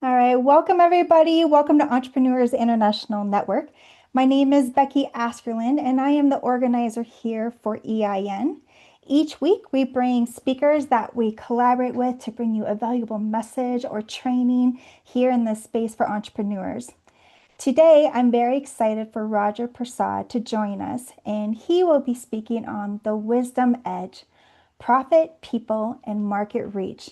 All right, welcome everybody. Welcome to Entrepreneurs International Network. My name is Becky Askerlin, and I am the organizer here for EIN. Each week, we bring speakers that we collaborate with to bring you a valuable message or training here in this space for entrepreneurs. Today, I'm very excited for Roger Persaud to join us, and he will be speaking on the wisdom edge, profit, people, and market reach.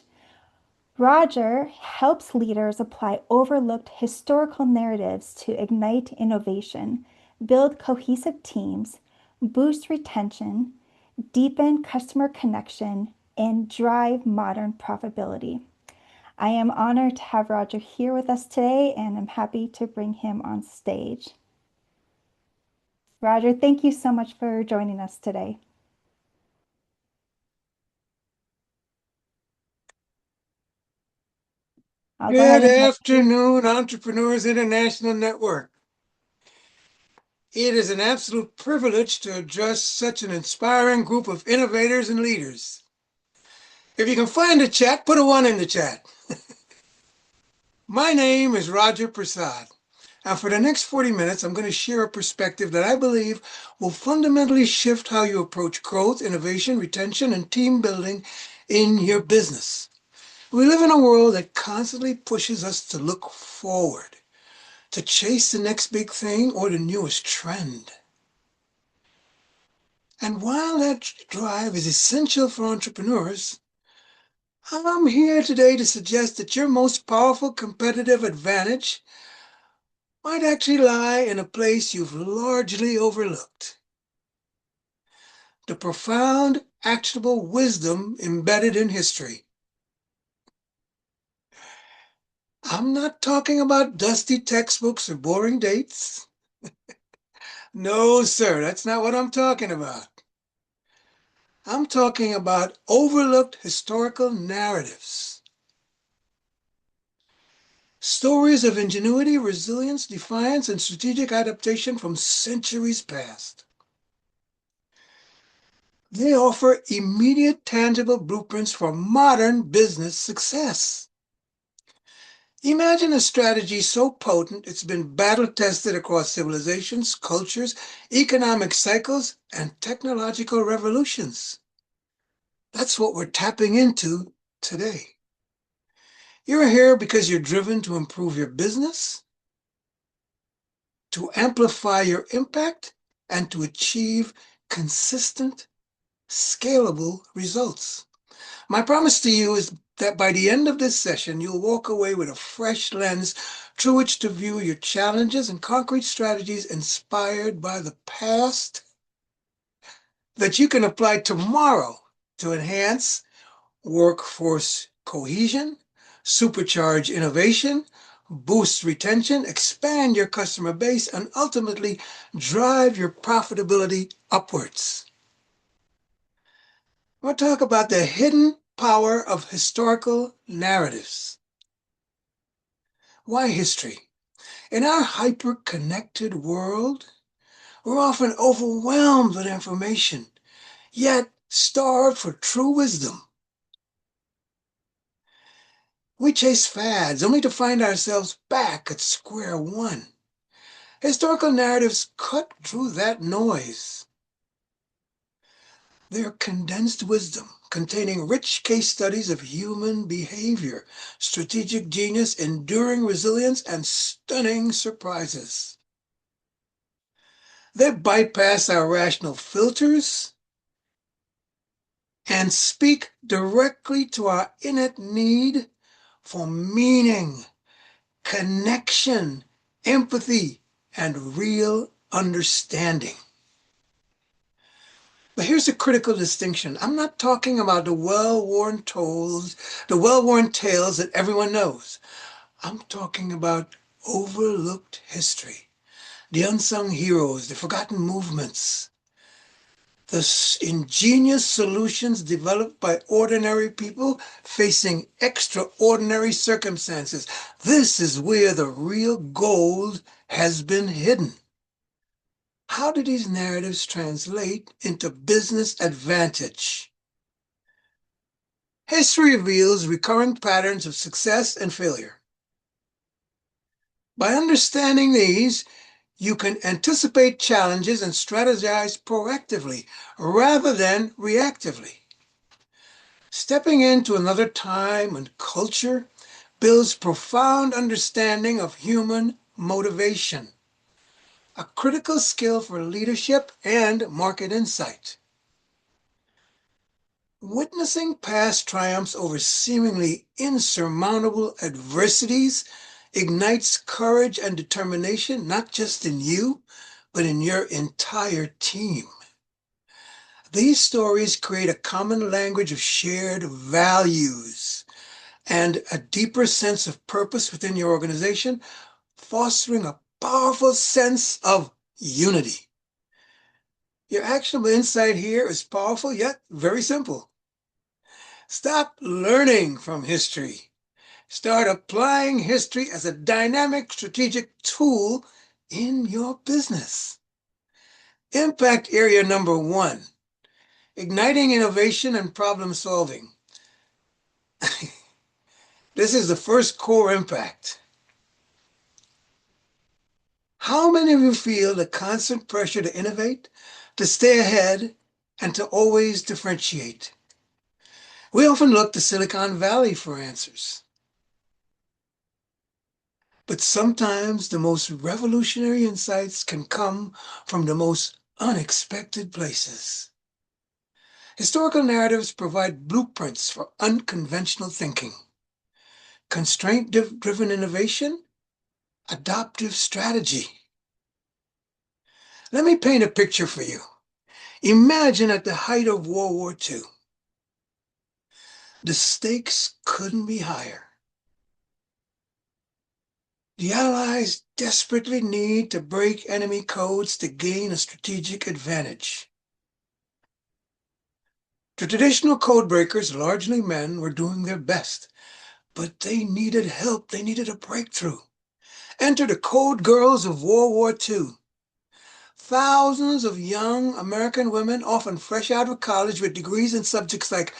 Roger helps leaders apply overlooked historical narratives to ignite innovation, build cohesive teams, boost retention, deepen customer connection, and drive modern profitability. I am honored to have Roger here with us today, and I'm happy to bring him on stage. Roger, thank you so much for joining us today. I'll go ahead Good and pass it to you. afternoon, Entrepreneurs International Network. It is an absolute privilege to address such an inspiring group of innovators and leaders. If you can find the chat, put a one in the chat. My name is Roger Persaud, and for the next 40 minutes, I'm going to share a perspective that I believe will fundamentally shift how you approach growth, innovation, retention, and team building in your business. We live in a world that constantly pushes us to look forward, to chase the next big thing or the newest trend. And while that drive is essential for entrepreneurs, I'm here today to suggest that your most powerful competitive advantage might actually lie in a place you've largely overlooked. The profound, actionable wisdom embedded in history. I'm not talking about dusty textbooks or boring dates. No, sir, that's not what I'm talking about. I'm talking about overlooked historical narratives. Stories of ingenuity, resilience, defiance, and strategic adaptation from centuries past. They offer immediate, tangible blueprints for modern business success. Imagine a strategy so potent it's been battle-tested across civilizations, cultures, economic cycles, and technological revolutions. That's what we're tapping into today. You're here because you're driven to improve your business, to amplify your impact, and to achieve consistent, scalable results. My promise to you is that by the end of this session, you'll walk away with a fresh lens through which to view your challenges and concrete strategies inspired by the past that you can apply tomorrow to enhance workforce cohesion, supercharge innovation, boost retention, expand your customer base, and ultimately drive your profitability upwards. We'll talk about the hidden power of historical narratives. Why history? In our hyper-connected world, we're often overwhelmed with information, yet starved for true wisdom. We chase fads only to find ourselves back at square one. Historical narratives cut through that noise. They're condensed wisdom containing rich case studies of human behavior, strategic genius, enduring resilience, and stunning surprises. They bypass our rational filters and speak directly to our innate need for meaning, connection, empathy, and real understanding. But here's a critical distinction. I'm not talking about the well-worn tales that everyone knows. I'm talking about overlooked history, the unsung heroes, the forgotten movements, the ingenious solutions developed by ordinary people facing extraordinary circumstances. This is where the real gold has been hidden. How do these narratives translate into business advantage? History reveals recurring patterns of success and failure. By understanding these, you can anticipate challenges and strategize proactively rather than reactively. Stepping into another time and culture builds profound understanding of human motivation, a critical skill for leadership and market insight. Witnessing past triumphs over seemingly insurmountable adversities ignites courage and determination, not just in you, but in your entire team. These stories create a common language of shared values and a deeper sense of purpose within your organization, fostering a powerful sense of unity. Your actionable insight here is powerful yet very simple. Stop learning from history. Start applying history as a dynamic strategic tool in your business. Impact area number 1, igniting innovation and problem solving. This is the first core impact. How many of you feel the constant pressure to innovate, to stay ahead, and to always differentiate? We often look to Silicon Valley for answers. But sometimes the most revolutionary insights can come from the most unexpected places. Historical narratives provide blueprints for unconventional thinking, constraint-driven innovation, adaptive strategy. Let me paint a picture for you. Imagine at the height of World War II. The stakes couldn't be higher. The Allies desperately need to break enemy codes to gain a strategic advantage. The traditional code breakers, largely men, were doing their best, but they needed help. They needed a breakthrough. Enter the code girls of World War II. Thousands of young American women, often fresh out of college with degrees in subjects like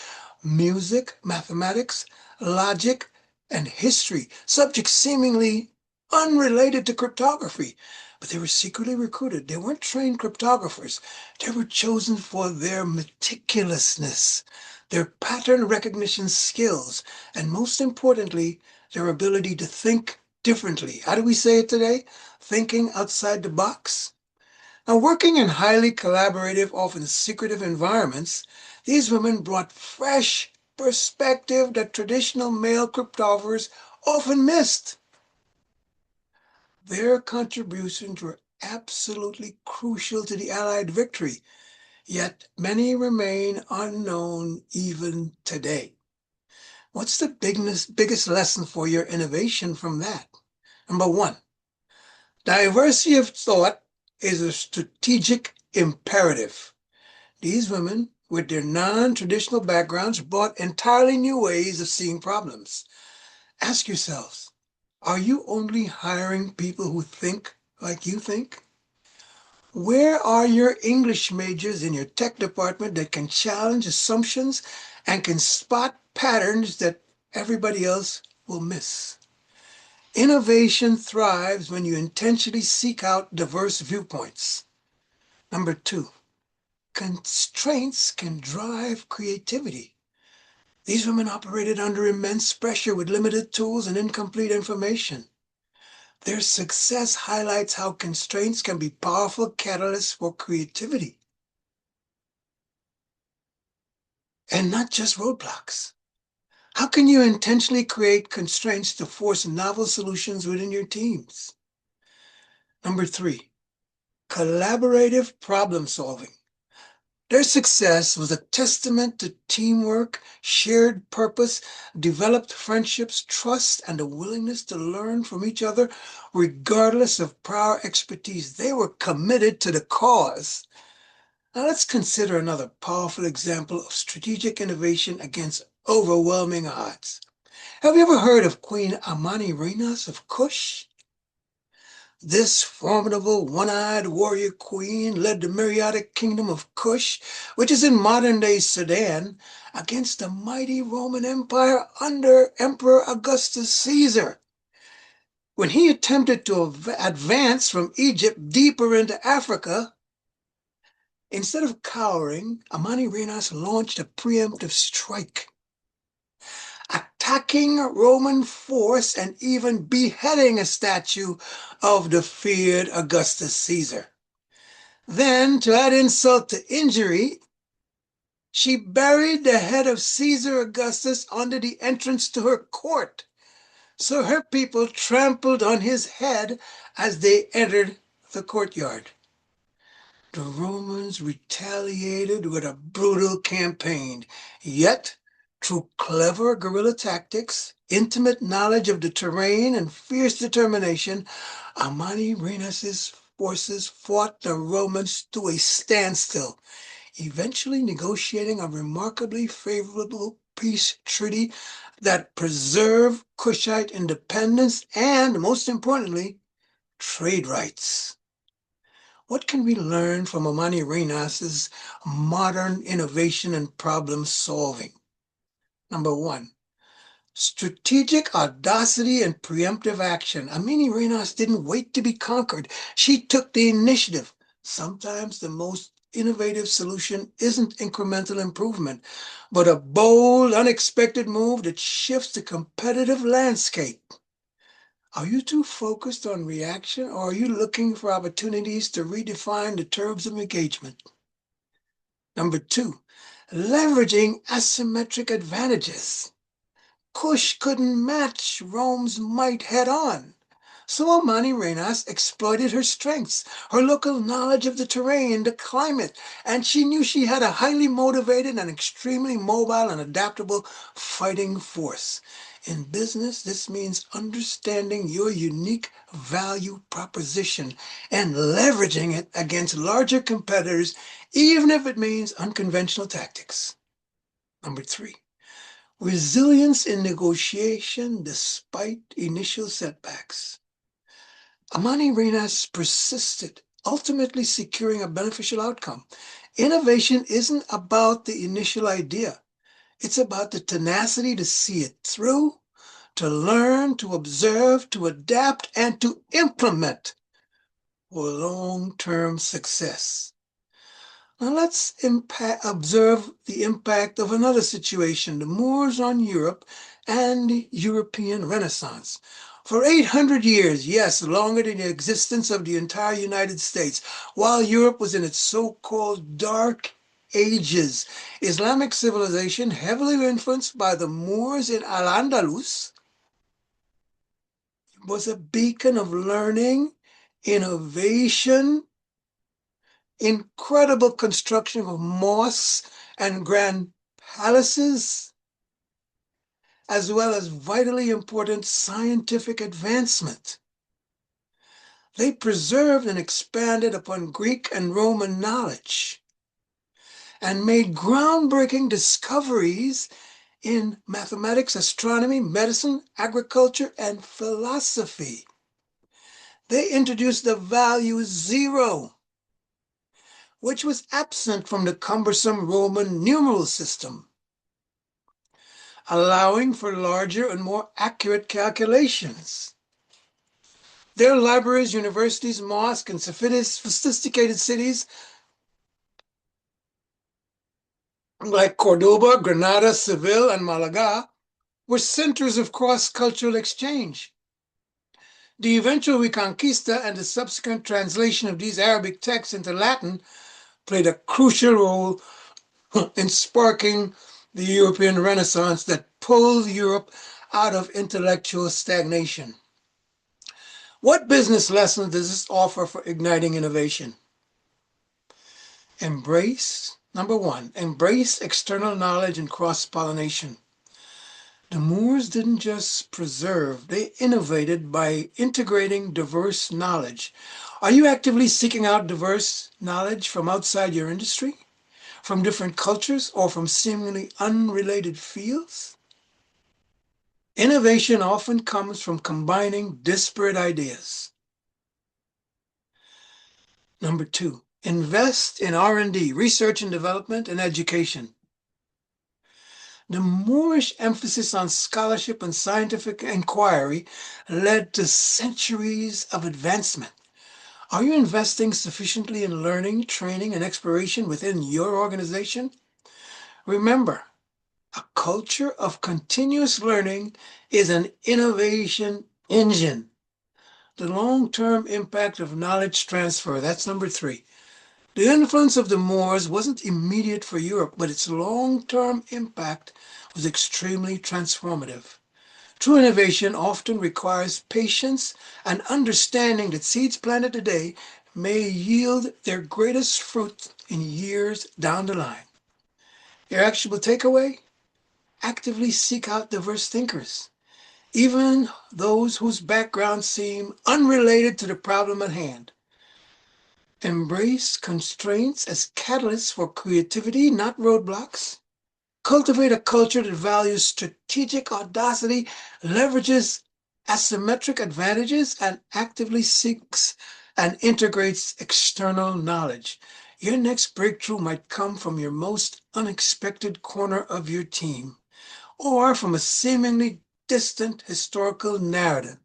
music, mathematics, logic, and history, subjects seemingly unrelated to cryptography. But they were secretly recruited. They weren't trained cryptographers. They were chosen for their meticulousness, their pattern recognition skills, and most importantly, their ability to think differently. How do we say it today? Thinking outside the box. Now, working in highly collaborative, often secretive environments, these women brought fresh perspective that traditional male cryptographers often missed. Their contributions were absolutely crucial to the Allied victory, yet many remain unknown even today. What's the biggest lesson for your innovation from that? Number 1, diversity of thought is a strategic imperative. These women, with their non-traditional backgrounds, brought entirely new ways of seeing problems. Ask yourselves, are you only hiring people who think like you think? Where are your English majors in your tech department that can challenge assumptions and can spot patterns that everybody else will miss? Innovation thrives when you intentionally seek out diverse viewpoints. Number 2, constraints can drive creativity. These women operated under immense pressure with limited tools and incomplete information. Their success highlights how constraints can be powerful catalysts for creativity. And not just roadblocks. How can you intentionally create constraints to force novel solutions within your teams? Number 3, collaborative problem solving. Their success was a testament to teamwork, shared purpose, developed friendships, trust, and a willingness to learn from each other regardless of prior expertise. They were committed to the cause. Now let's consider another powerful example of strategic innovation against overwhelming odds. Have you ever heard of Queen Amani-Renas of Kush? This formidable one-eyed warrior queen led the Miriatic kingdom of Kush, which is in modern-day Sudan, against the mighty Roman Empire under Emperor Augustus Caesar. When he attempted to advance from Egypt deeper into Africa, instead of cowering, Amani Renas launched a preemptive strike, attacking Roman force and even beheading a statue of the feared Augustus Caesar. Then, to add insult to injury, she buried the head of Caesar Augustus under the entrance to her court, so her people trampled on his head as they entered the courtyard. The Romans retaliated with a brutal campaign, yet through clever guerrilla tactics, intimate knowledge of the terrain, and fierce determination, Amani Renas's forces fought the Romans to a standstill, eventually negotiating a remarkably favorable peace treaty that preserved Kushite independence and, most importantly, trade rights. What can we learn from Amani Renas's modern innovation and problem solving? Number one, strategic audacity and preemptive action. Amani Renas didn't wait to be conquered. She took the initiative. Sometimes the most innovative solution isn't incremental improvement, but a bold, unexpected move that shifts the competitive landscape. Are you too focused on reaction, or are you looking for opportunities to redefine the terms of engagement? Number two, leveraging asymmetric advantages. Kush couldn't match Rome's might head on. So Amani Renas exploited her strengths, her local knowledge of the terrain, the climate, and she knew she had a highly motivated and extremely mobile and adaptable fighting force. In business, this means understanding your unique value proposition and leveraging it against larger competitors, even if it means unconventional tactics. Number three, resilience in negotiation despite initial setbacks. Amani Renas persisted, ultimately securing a beneficial outcome. Innovation isn't about the initial idea. It's about the tenacity to see it through, to learn, to observe, to adapt, and to implement for long-term success. Now let's observe the impact of another situation, the Moors on Europe and the European Renaissance. For 800 years, yes, longer than the existence of the entire United States, while Europe was in its so-called Dark Ages, Islamic civilization, heavily influenced by the Moors in Al-Andalus, was a beacon of learning, innovation, incredible construction of mosques and grand palaces, as well as vitally important scientific advancement. They preserved and expanded upon Greek and Roman knowledge and made groundbreaking discoveries in mathematics, astronomy, medicine, agriculture, and philosophy. They introduced the value zero, which was absent from the cumbersome Roman numeral system, allowing for larger and more accurate calculations. Their libraries, universities, mosques, and sophisticated cities like Cordoba, Granada, Seville, and Malaga were centers of cross-cultural exchange. The eventual Reconquista and the subsequent translation of these Arabic texts into Latin played a crucial role in sparking the European Renaissance that pulled Europe out of intellectual stagnation. What business lessons does this offer for igniting innovation? Number one, embrace external knowledge and cross-pollination. The Moors didn't just preserve, they innovated by integrating diverse knowledge. Are you actively seeking out diverse knowledge from outside your industry, from different cultures, or from seemingly unrelated fields? Innovation often comes from combining disparate ideas. Number two, invest in R&D, research and development, and education. The Moorish emphasis on scholarship and scientific inquiry led to centuries of advancement. Are you investing sufficiently in learning, training, and exploration within your organization? Remember, a culture of continuous learning is an innovation engine. The long-term impact of knowledge transfer, that's number 3. The influence of the Moors wasn't immediate for Europe, but its long-term impact was extremely transformative. True innovation often requires patience and understanding that seeds planted today may yield their greatest fruit in years down the line. Your actionable takeaway? Actively seek out diverse thinkers, even those whose backgrounds seem unrelated to the problem at hand. Embrace constraints as catalysts for creativity, not roadblocks. Cultivate a culture that values strategic audacity, leverages asymmetric advantages, and actively seeks and integrates external knowledge. Your next breakthrough might come from your most unexpected corner of your team, or from a seemingly distant historical narrative.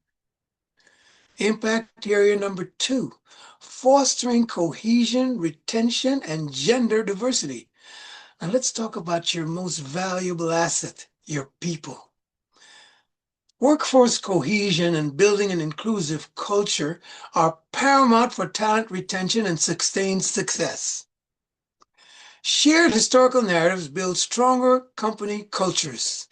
Impact area number 2, fostering cohesion, retention, and gender diversity. Now let's talk about your most valuable asset, your people. Workforce cohesion and building an inclusive culture are paramount for talent retention and sustained success. Shared historical narratives build stronger company cultures,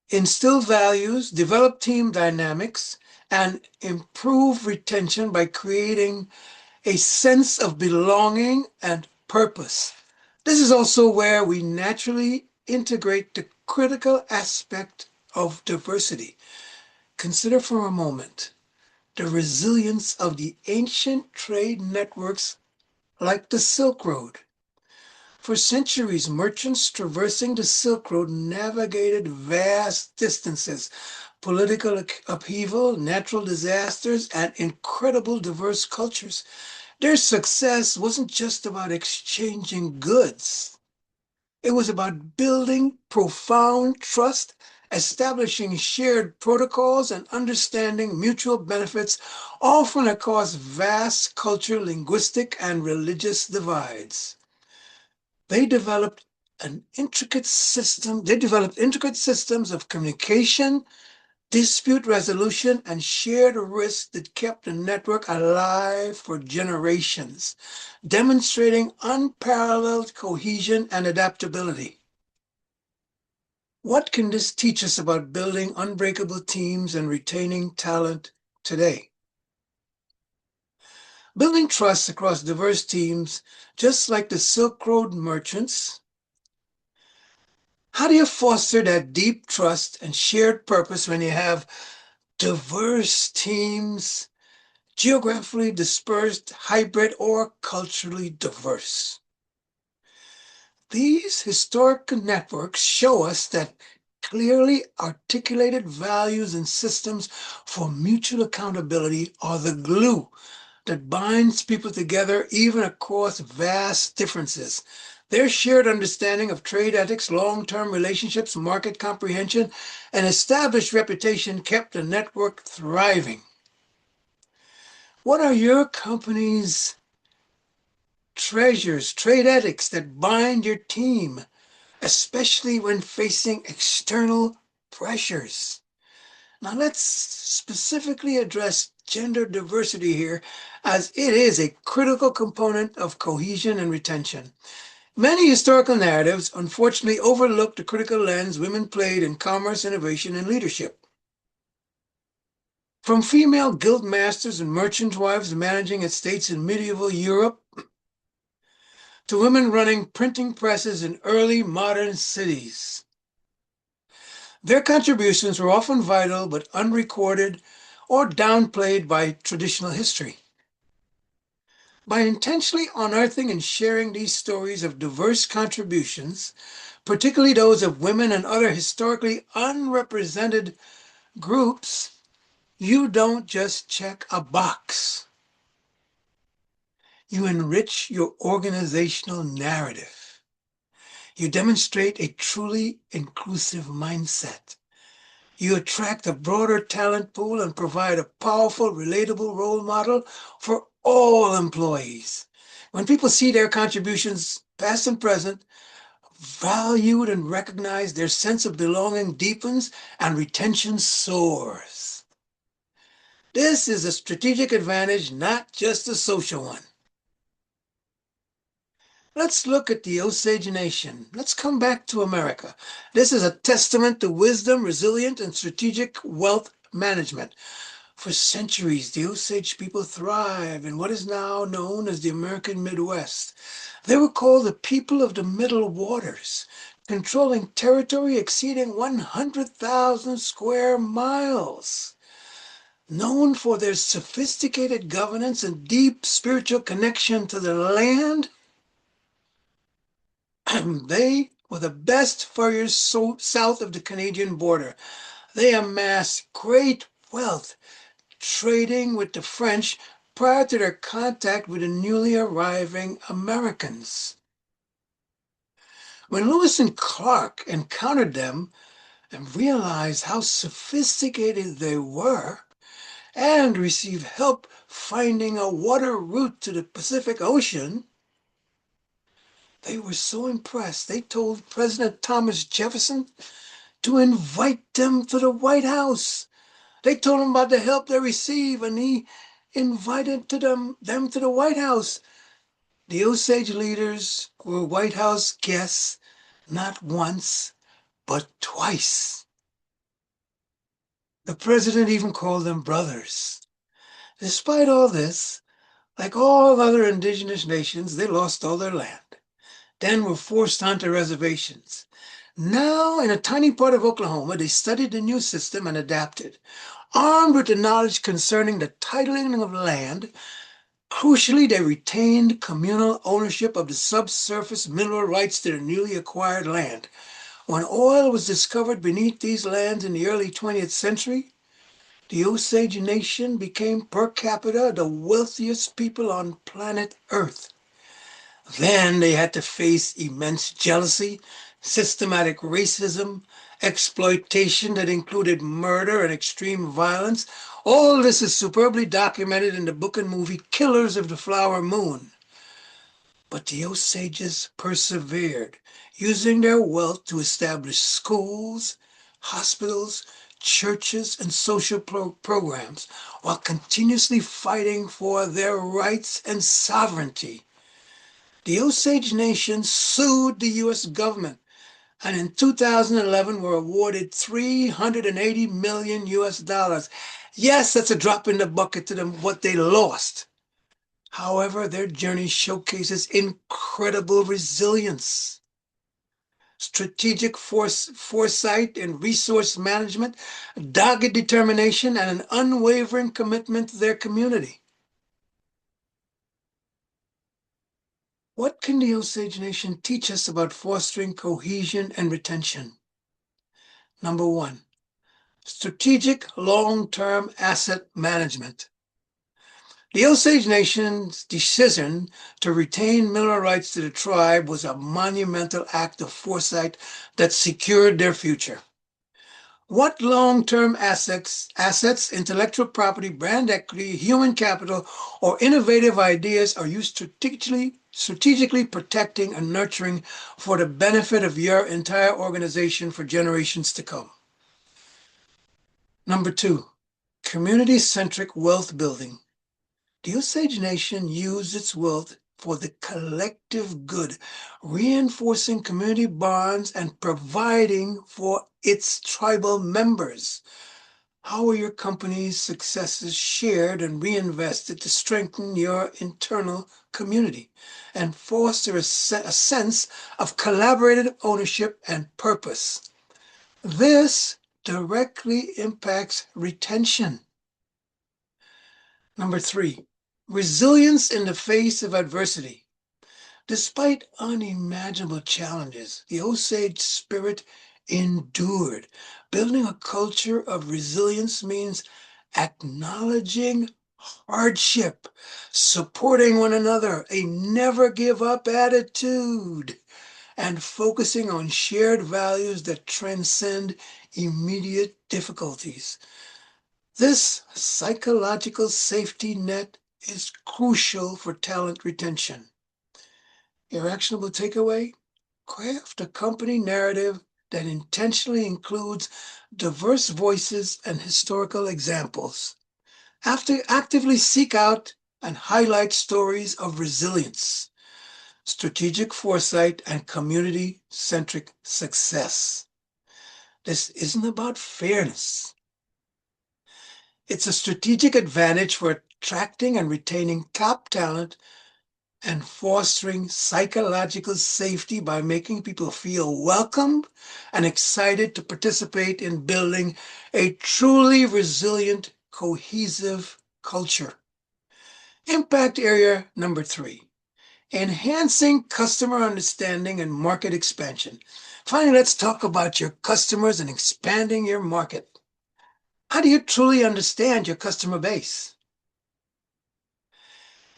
instill values, develop team dynamics, and improve retention by creating a sense of belonging and purpose. This is also where we naturally integrate the critical aspect of diversity. Consider for a moment the resilience of the ancient trade networks like the Silk Road. For centuries, merchants traversing the Silk Road navigated vast distances, political upheaval, natural disasters, and incredible diverse cultures. Their success wasn't just about exchanging goods. It was about building profound trust, establishing shared protocols, and understanding mutual benefits, often across vast cultural, linguistic, and religious divides. They developed intricate systems of communication, dispute resolution, and shared risk that kept the network alive for generations, demonstrating unparalleled cohesion and adaptability. What can this teach us about building unbreakable teams and retaining talent today? Building trust across diverse teams, just like the Silk Road merchants. How do you foster that deep trust and shared purpose when you have diverse teams, geographically dispersed, hybrid, or culturally diverse? These historical networks show us that clearly articulated values and systems for mutual accountability are the glue that binds people together even across vast differences. Their shared understanding of trade ethics, long-term relationships, market comprehension, and established reputation kept the network thriving. What are your company's treasures, trade ethics that bind your team, especially when facing external pressures? Now let's specifically address gender diversity here, as it is a critical component of cohesion and retention. Many historical narratives unfortunately overlook the critical lens women played in commerce, innovation, and leadership. From female guild masters and merchant wives managing estates in medieval Europe, to women running printing presses in early modern cities. Their contributions were often vital but unrecorded or downplayed by traditional history. By intentionally unearthing and sharing these stories of diverse contributions, particularly those of women and other historically unrepresented groups, you don't just check a box. You enrich your organizational narrative. You demonstrate a truly inclusive mindset. You attract a broader talent pool and provide a powerful, relatable role model for all employees. When people see their contributions, past and present, valued and recognized, their sense of belonging deepens and retention soars. This is a strategic advantage, not just a social one. Let's look at the Osage Nation. Let's come back to America. This is a testament to wisdom, resilience, and strategic wealth management. For centuries, the Osage people thrived in what is now known as the American Midwest. They were called the people of the Middle Waters, controlling territory exceeding 100,000 square miles. Known for their sophisticated governance and deep spiritual connection to the land, they were the best furriers south of the Canadian border. They amassed great wealth trading with the French prior to their contact with the newly arriving Americans. When Lewis and Clark encountered them and realized how sophisticated they were and received help finding a water route to the Pacific Ocean, they were so impressed they told President Thomas Jefferson to invite them to the White House. They told him about the help they received, and he invited them to the White House. The Osage leaders were White House guests not once, but twice. The president even called them brothers. Despite all this, like all other indigenous nations, they lost all their land, then were forced onto reservations. Now, in a tiny part of Oklahoma, they studied the new system and adapted. Armed with the knowledge concerning the titling of land, crucially, they retained communal ownership of the subsurface mineral rights to the newly acquired land. When oil was discovered beneath these lands in the early 20th century, the Osage Nation became per capita the wealthiest people on planet Earth. Then they had to face immense jealousy, systematic racism, exploitation that included murder and extreme violence. All this is superbly documented in the book and movie Killers of the Flower Moon. But the Osages persevered, using their wealth to establish schools, hospitals, churches, and social programs, while continuously fighting for their rights and sovereignty. The Osage Nation sued the U.S. government and in 2011 were awarded $380 million US. Yes, that's a drop in the bucket to them, what they lost. However, their journey showcases incredible resilience, strategic foresight and resource management, dogged determination, and an unwavering commitment to their community. What can the Osage Nation teach us about fostering cohesion and retention? Number one, strategic long-term asset management. The Osage Nation's decision to retain mineral rights to the tribe was a monumental act of foresight that secured their future. What long-term assets, intellectual property, brand equity, human capital, or innovative ideas are you strategically protecting and nurturing for the benefit of your entire organization for generations to come? Number two, community-centric wealth building. The Osage Nation used its wealth for the collective good, reinforcing community bonds and providing for its tribal members. How are your company's successes shared and reinvested to strengthen your internal community and foster a sense of collaborative ownership and purpose? This directly impacts retention. Number three, resilience in the face of adversity. Despite unimaginable challenges, the Osage spirit endured. Building a culture of resilience means acknowledging hardship, supporting one another, a never give up attitude, and focusing on shared values that transcend immediate difficulties. This psychological safety net is crucial for talent retention. Your actionable takeaway? Craft a company narrative that intentionally includes diverse voices and historical examples. Actively seek out and highlight stories of resilience, strategic foresight, and community-centric success. This isn't about fairness. It's a strategic advantage for attracting and retaining top talent and fostering psychological safety by making people feel welcomed and excited to participate in building a truly resilient, cohesive culture. Impact area number 3, enhancing customer understanding and market expansion. Finally, let's talk about your customers and expanding your market. How do you truly understand your customer base?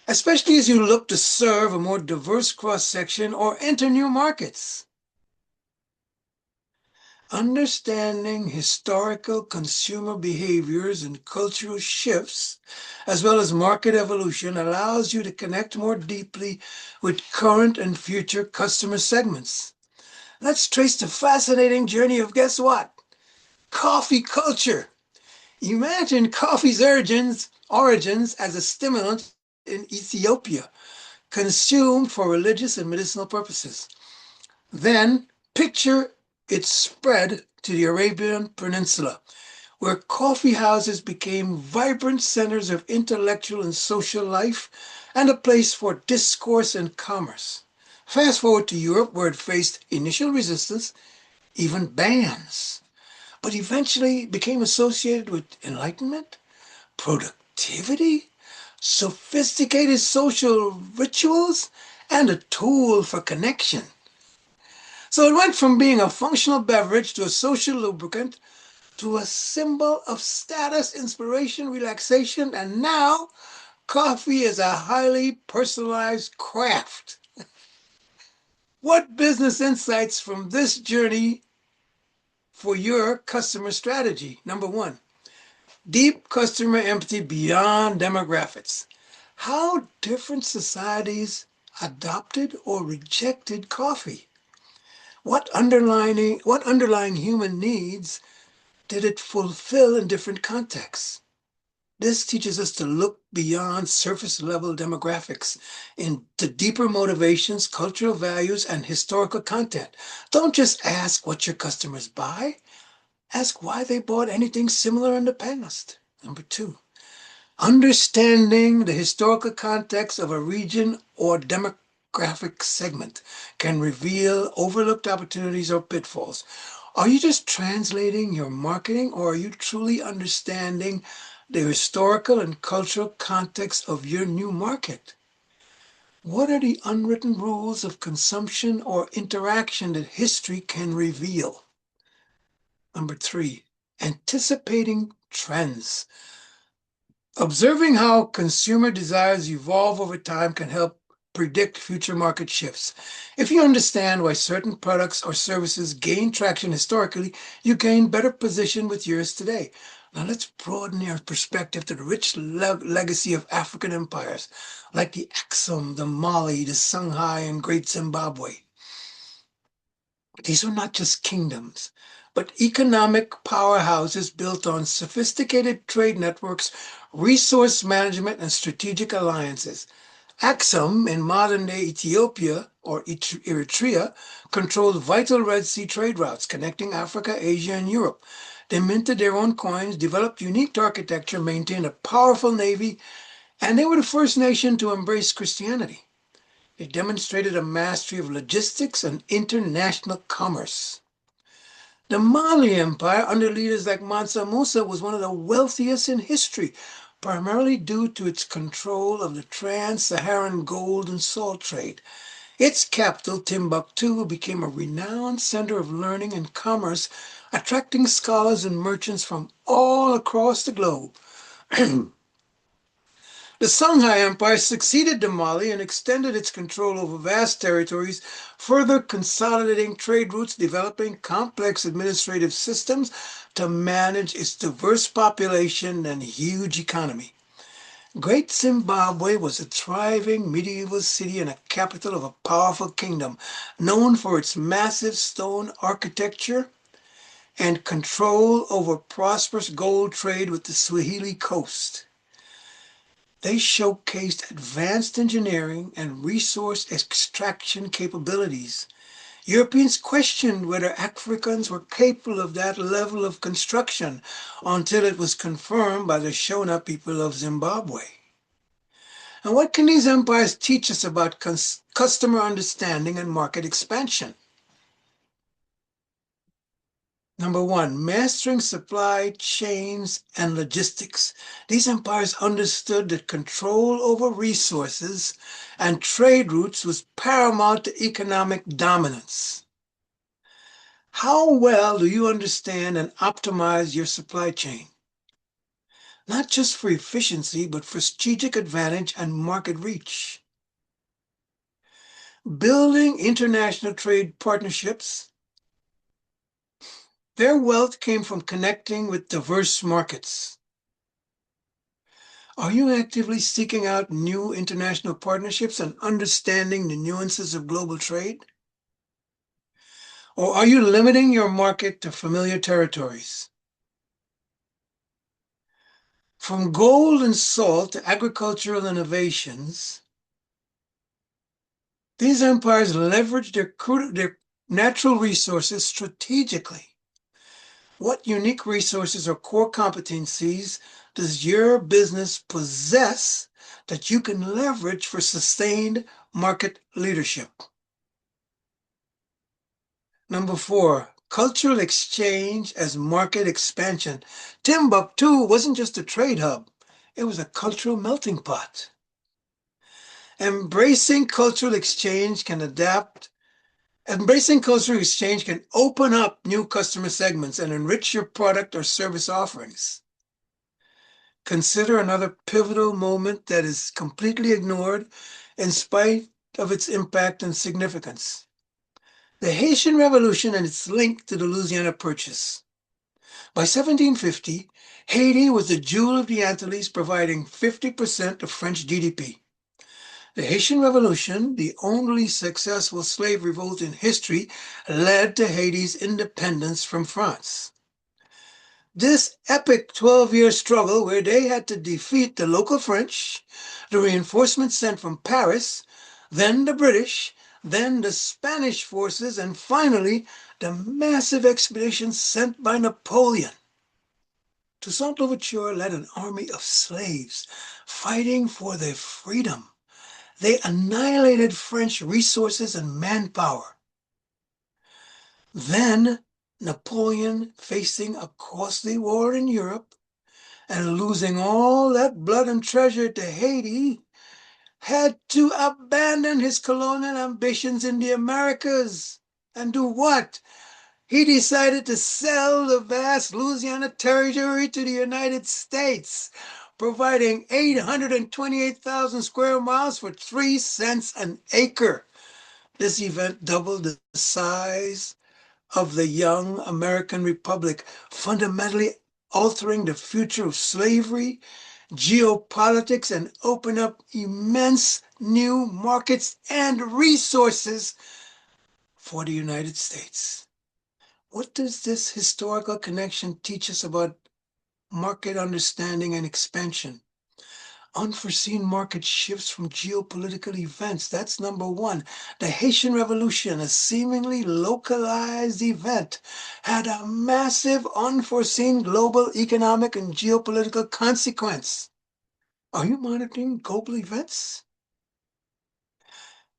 Especially as you look to serve a more diverse cross-section or enter new markets. Understanding historical consumer behaviors and cultural shifts, as well as market evolution, allows you to connect more deeply with current and future customer segments. Let's trace the fascinating journey of, guess what? Coffee culture. Imagine coffee's origins as a stimulant in Ethiopia, consumed for religious and medicinal purposes. Then picture its spread to the Arabian Peninsula, where coffee houses became vibrant centers of intellectual and social life and a place for discourse and commerce. Fast forward to Europe, where it faced initial resistance, even bans, but eventually became associated with enlightenment, productivity, sophisticated social rituals, and a tool for connection. So it went from being a functional beverage to a social lubricant to a symbol of status, inspiration, relaxation, and now coffee is a highly personalized craft. What business insights from this journey for your customer strategy? Number 1, deep customer empathy beyond demographics. How different societies adopted or rejected coffee. What underlying human needs did it fulfill in different contexts? This teaches us to look beyond surface level demographics into deeper motivations, cultural values, and historical content. Don't just ask what your customers buy, ask why they bought anything similar in the past. Number 2, understanding the historical context of a region or demographic segment can reveal overlooked opportunities or pitfalls. Are you just translating your marketing, or are you truly understanding the historical and cultural context of your new market? What are the unwritten rules of consumption or interaction that history can reveal? Number 3, anticipating trends. Observing how consumer desires evolve over time can help predict future market shifts. If you understand why certain products or services gain traction historically, you gain better position with yours today. Now let's broaden your perspective to the rich legacy of African empires, like the Axum, the Mali, the Songhai, and Great Zimbabwe. These are not just kingdoms, but economic powerhouses built on sophisticated trade networks, resource management, and strategic alliances. Axum in modern-day Ethiopia or Eritrea controlled vital Red Sea trade routes connecting Africa, Asia, and Europe. They minted their own coins, developed unique architecture, maintained a powerful navy, and they were the first nation to embrace Christianity. They demonstrated a mastery of logistics and international commerce. The Mali Empire, under leaders like Mansa Musa, was one of the wealthiest in history, primarily due to its control of the trans-Saharan gold and salt trade. Its capital, Timbuktu, became a renowned center of learning and commerce, attracting scholars and merchants from all across the globe. The Songhai Empire succeeded to Mali and extended its control over vast territories, further consolidating trade routes, developing complex administrative systems to manage its diverse population and huge economy. Great Zimbabwe was a thriving medieval city and a capital of a powerful kingdom, known for its massive stone architecture and control over prosperous gold trade with the Swahili coast. They showcased advanced engineering and resource extraction capabilities. Europeans questioned whether Africans were capable of that level of construction until it was confirmed by the Shona people of Zimbabwe. And what can these empires teach us about customer understanding and market expansion? Number one, mastering supply chains and logistics. These empires understood that control over resources and trade routes was paramount to economic dominance. How well do you understand and optimize your supply chain? Not just for efficiency, but for strategic advantage and market reach. Building international trade partnerships. Their wealth came from connecting with diverse markets. Are you actively seeking out new international partnerships and understanding the nuances of global trade? Or are you limiting your market to familiar territories? From gold and salt to agricultural innovations, these empires leveraged their natural resources strategically. What unique resources or core competencies does your business possess that you can leverage for sustained market leadership? Number four, cultural exchange as market expansion. Timbuktu wasn't just a trade hub, it was a cultural melting pot. Embracing cultural exchange can open up new customer segments and enrich your product or service offerings. Consider another pivotal moment that is completely ignored in spite of its impact and significance. The Haitian Revolution and its link to the Louisiana Purchase. By 1750, Haiti was the jewel of the Antilles, providing 50% of French GDP. The Haitian Revolution, the only successful slave revolt in history, led to Haiti's independence from France. This epic 12-year struggle, where they had to defeat the local French, the reinforcements sent from Paris, then the British, then the Spanish forces, and finally the massive expedition sent by Napoleon. Toussaint Louverture led an army of slaves fighting for their freedom. They annihilated French resources and manpower. Then Napoleon, facing a costly war in Europe and losing all that blood and treasure to Haiti, had to abandon his colonial ambitions in the Americas. And do what? He decided to sell the vast Louisiana territory to the United States, providing 828,000 square miles for 3 cents an acre. This event doubled the size of the young American Republic, fundamentally altering the future of slavery, geopolitics, and open up immense new markets and resources for the United States. What does this historical connection teach us about market understanding and expansion? Unforeseen market shifts from geopolitical events. That's number one. The Haitian Revolution, a seemingly localized event, had a massive unforeseen global economic and geopolitical consequence. Are you monitoring global events?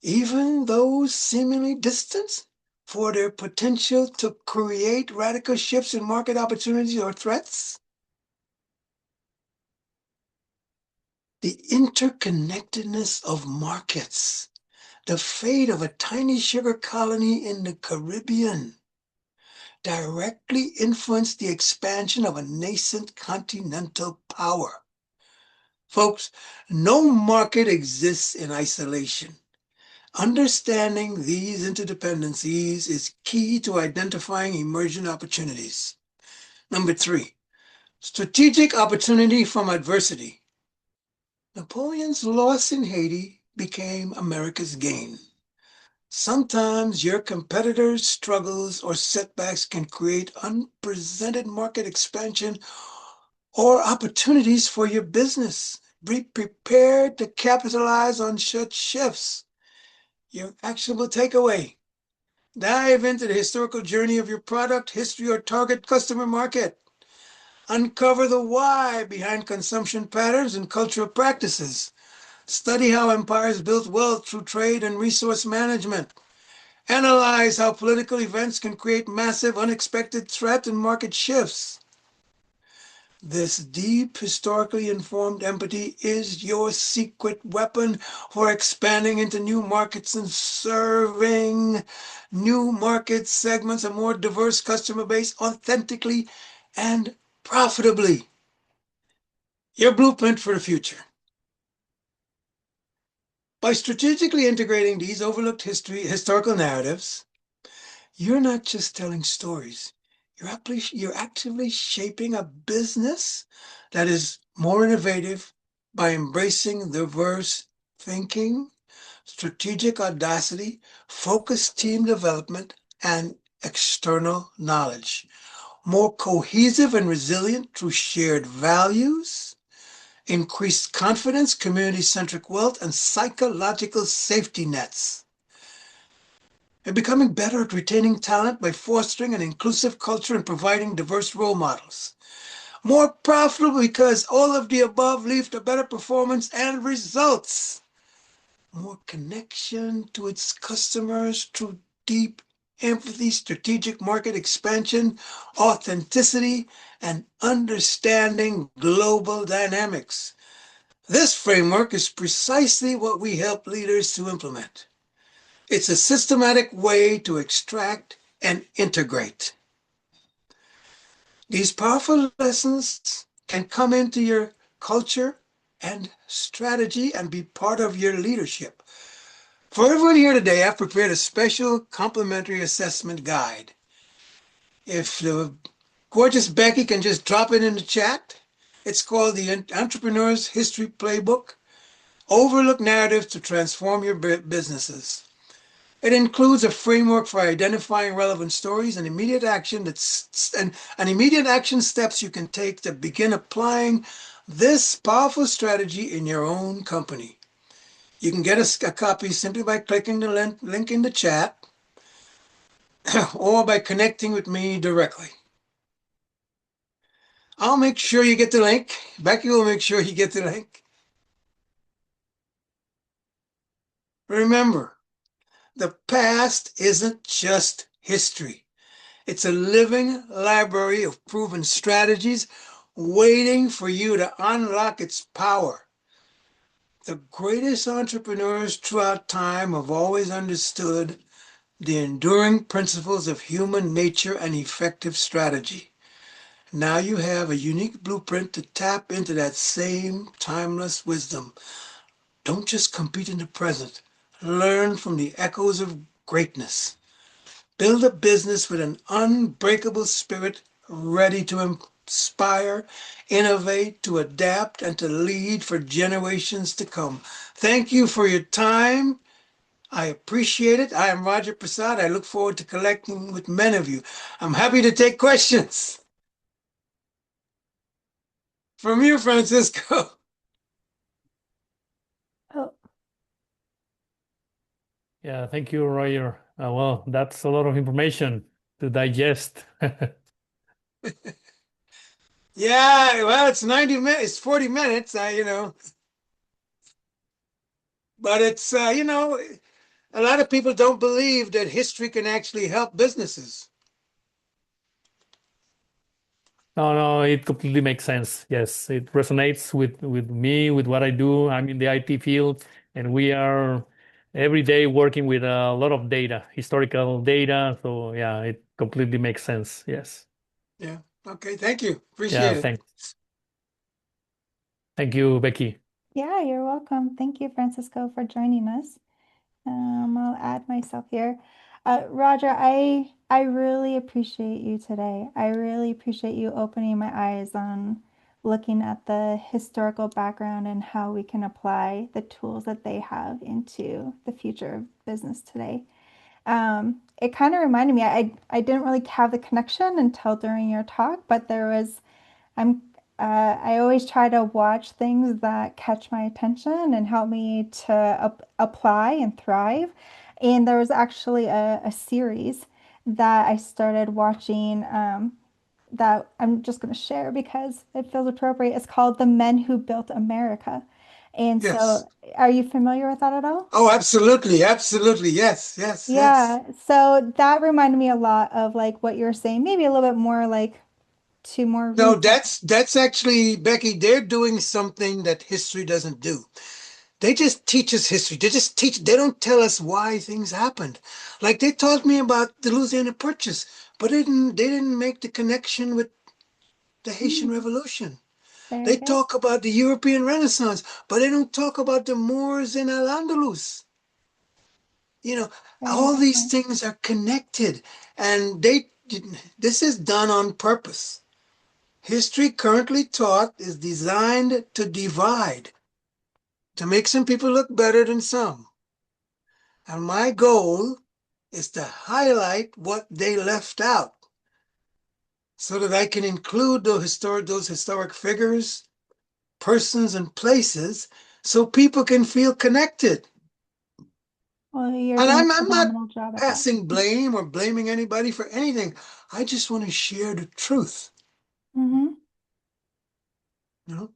Even those seemingly distant, for their potential to create radical shifts in market opportunities or threats? The interconnectedness of markets, the fate of a tiny sugar colony in the Caribbean, directly influenced the expansion of a nascent continental power. Folks, no market exists in isolation. Understanding these interdependencies is key to identifying emergent opportunities. Number three, strategic opportunity from adversity. Napoleon's loss in Haiti became America's gain. Sometimes your competitors' struggles or setbacks can create unprecedented market expansion or opportunities for your business. Be prepared to capitalize on such shifts. Your actionable takeaway. Dive into the historical journey of your product, history, or target customer market. Uncover the why behind consumption patterns and cultural practices. Study how empires built wealth through trade and resource management. Analyze how political events can create massive, unexpected threat and market shifts. This deep, historically informed empathy is your secret weapon for expanding into new markets and serving new market segments, a more diverse customer base authentically and profitably. Your blueprint for the future. By strategically integrating these overlooked historical narratives, you're not just telling stories. You're actively shaping a business that is more innovative by embracing diverse thinking, strategic audacity, focused team development, and external knowledge. More cohesive and resilient through shared values, increased confidence, community-centric wealth, and psychological safety nets. And becoming better at retaining talent by fostering an inclusive culture and providing diverse role models. More profitable because all of the above lead to better performance and results. More connection to its customers through deep empathy, strategic market expansion, authenticity, and understanding global dynamics. This framework is precisely what we help leaders to implement. It's a systematic way to extract and integrate. These powerful lessons can come into your culture and strategy and be part of your leadership. For everyone here today, I've prepared a special complimentary assessment guide. If the gorgeous Becky can just drop it in the chat, it's called the Entrepreneur's History Playbook, Overlooked Narratives to Transform Your Businesses. It includes a framework for identifying relevant stories and immediate action steps you can take to begin applying this powerful strategy in your own company. You can get a copy simply by clicking the link in the chat or by connecting with me directly. I'll make sure you get the link. Becky will make sure you get the link. Remember, the past isn't just history. It's a living library of proven strategies waiting for you to unlock its power. The greatest entrepreneurs throughout time have always understood the enduring principles of human nature and effective strategy. Now you have a unique blueprint to tap into that same timeless wisdom. Don't just compete in the present. Learn from the echoes of greatness. Build a business with an unbreakable spirit, ready to inspire, innovate, to adapt, and to lead for generations to come. Thank you for your time. I appreciate it. I am Roger Persaud. I look forward to collecting with many of you. I'm happy to take questions. From you, Francisco. Oh, Yeah, thank you, Roger. Well, that's a lot of information to digest. Yeah, well, it's 90 minutes, it's 40 minutes, but it's, a lot of people don't believe that history can actually help businesses. No, it completely makes sense. Yes, it resonates with me, with what I do. I'm in the IT field, and we are every day working with a lot of data, historical data. So yeah, it completely makes sense. Yes. Yeah. Okay. Thank you. Yeah, Appreciate it. thanks. Thank you, Becky. Yeah, you're welcome. Thank you, Francisco, for joining us. I'll add myself here. Roger, I really appreciate you today. I really appreciate you opening my eyes on looking at the historical background and how we can apply the tools that they have into the future of business today. It kind of reminded me, I didn't really have the connection until during your talk, but there was I'm I always try to watch things that catch my attention and help me to apply and thrive. And there was actually a series that I started watching that I'm just going to share because it feels appropriate. It's called The Men Who Built America. And Yes. so, are you familiar with that at all? Oh, absolutely. Absolutely. Yes. Yes. Yes. Yeah. So that reminded me a lot of like what you're saying, maybe a little bit more like to more No, recent. that's actually, Becky, they're doing something that history doesn't do. They just teach us history. They don't tell us why things happened. Like they taught me about the Louisiana Purchase, but they didn't make the connection with the Haitian Hmm, Revolution. very They good. talk about the European Renaissance, but they don't talk about the Moors in Al-Andalus. You know, Very all good these point. things are connected, and this is done on purpose. History currently taught is designed to divide, to make some people look better than some. And my goal is to highlight what they left out so that I can include those historic figures, persons, and places so people can feel connected. Well, you're And doing I'm, a I'm not phenomenal job at that. passing blame or blaming anybody for anything. I just want to share the truth. Hmm. You know?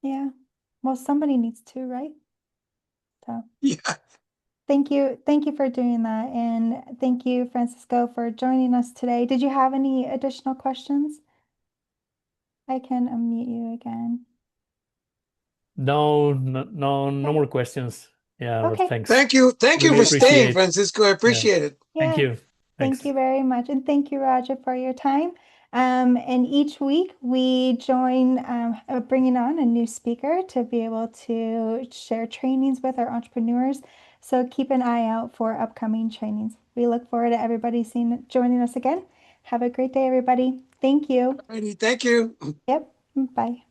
Yeah. Well, somebody needs to, right? So Yeah. thank you. Thank you for doing that. And thank you, Francisco, for joining us today. Did you have any additional questions? I can unmute you again. No, no, no, no Okay. more questions. Yeah, but Okay. thanks. Thank you. Thank you Really for staying, appreciate. Francisco. I Yeah, appreciate it. thank Yeah. you. Thank you Thanks. very much. And thank you, Raja, for your time. And each week we join bringing on a new speaker to be able to share trainings with our entrepreneurs. So keep an eye out for upcoming trainings. We look forward to everybody joining us again. Have a great day, everybody. Thank you. Alrighty, thank you. Yep. Bye.